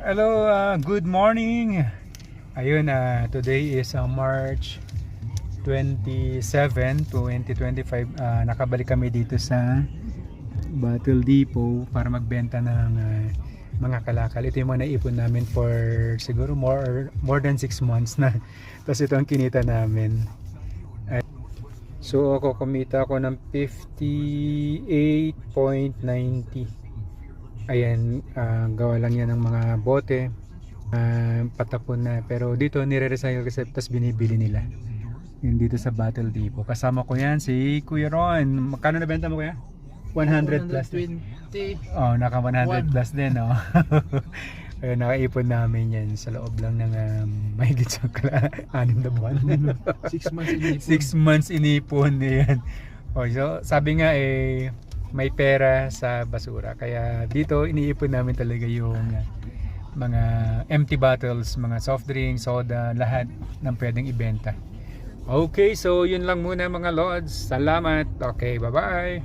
Hello, good morning. Ayun, today is March 27, 2025. Nakabalik kami dito sa Battle Depot para magbenta ng mga kalakal. Ito yung mga naipon namin for siguro more than 6 months na. Tapos ito ang kinita namin. So ako kumita ako ng 58.90. Ayan, gawa lang yan ng mga bote, patapon na, pero dito nire-recycle kasi tapos binibili nila yun dito sa Battle Depot. Kasama ko yan si Kuya Ron. Magkano nabenta mo, Kuya? 100 plus 120. Oh, naka 100 plus din, oh. Ayun, nakaipon namin yan sa loob lang ng mahigit sa 6 na buwan. 6 months inipon. 6 months inipon yan. Oh, so sabi nga may pera sa basura, kaya dito iniipon namin talaga yung mga empty bottles, mga soft drinks, soda, lahat ng pwedeng ibenta. Okay, so yun lang muna mga lods. Salamat. Okay, bye bye.